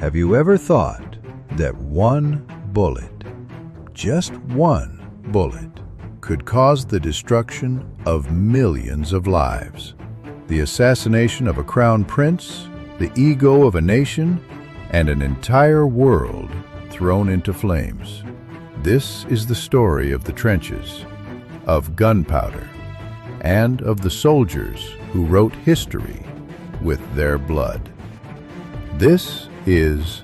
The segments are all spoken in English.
Have you ever thought that one bullet, just one bullet, could cause the destruction of millions of lives? The assassination of a crown prince, the ego of a nation, and an entire world thrown into flames. This is the story of the trenches, of gunpowder, and of the soldiers who wrote history with their blood. This is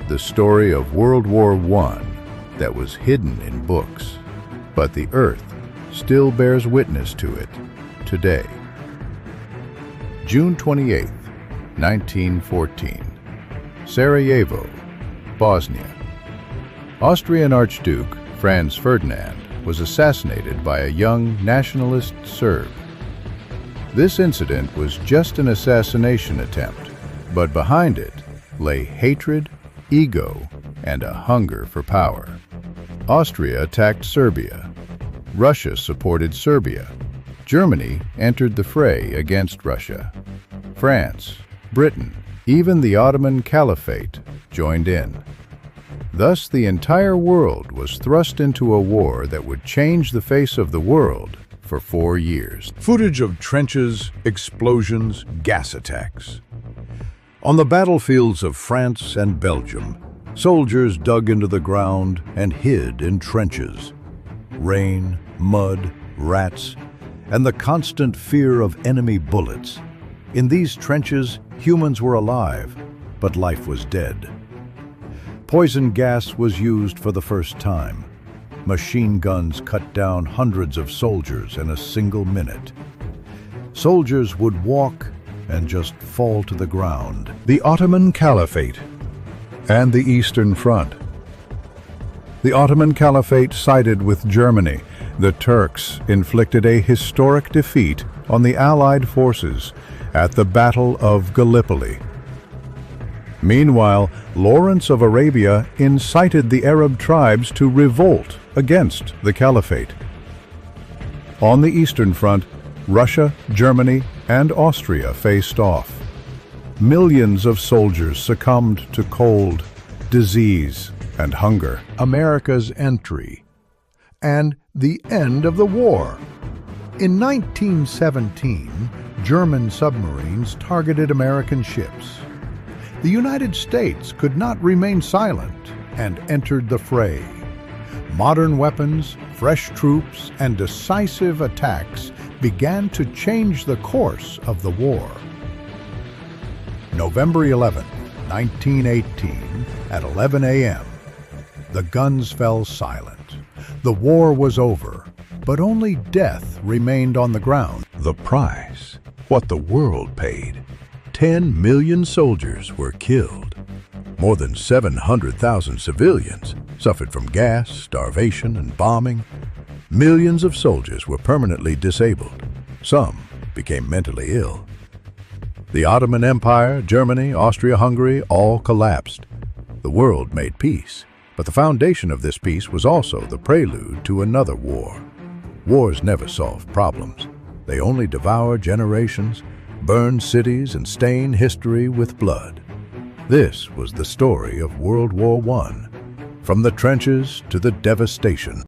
the story of World War I that was hidden in books, but the earth still bears witness to it today. June 28, 1914, Sarajevo, Bosnia. Austrian Archduke Franz Ferdinand was assassinated by a young nationalist Serb. This incident was just an assassination attempt, but behind it lay hatred, ego, and a hunger for power. Austria attacked Serbia. Russia supported Serbia. Germany entered the fray against Russia. France, Britain, even the Ottoman Caliphate joined in. Thus, the entire world was thrust into a war that would change the face of the world for 4 years. Footage of trenches, explosions, gas attacks. On the battlefields of France and Belgium, soldiers dug into the ground and hid in trenches. Rain, mud, rats, and the constant fear of enemy bullets. In these trenches, humans were alive, but life was dead. Poison gas was used for the first time. Machine guns cut down hundreds of soldiers in a single minute. Soldiers would walk and just fall to the ground. The Ottoman Caliphate and the Eastern Front. The Ottoman Caliphate sided with Germany. The Turks inflicted a historic defeat on the Allied forces at the Battle of Gallipoli. Meanwhile, Lawrence of Arabia incited the Arab tribes to revolt against the Caliphate. On the Eastern Front, Russia, Germany, and Austria faced off. Millions of soldiers succumbed to cold, disease, and hunger. America's entry and the end of the war. In 1917, German submarines targeted American ships. The United States could not remain silent and entered the fray. Modern weapons, fresh troops, and decisive attacks began to change the course of the war. November 11, 1918, at 11 a.m., the guns fell silent. The war was over, but only death remained on the ground. The price, what the world paid. 10 million soldiers were killed. More than 700,000 civilians suffered from gas, starvation, and bombing. Millions of soldiers were permanently disabled. Some became mentally ill. The Ottoman Empire, Germany, Austria-Hungary all collapsed. The world made peace, but the foundation of this peace was also the prelude to another war. Wars never solve problems. They only devour generations, burn cities, and stain history with blood. This was the story of World War I, from the trenches to the devastation.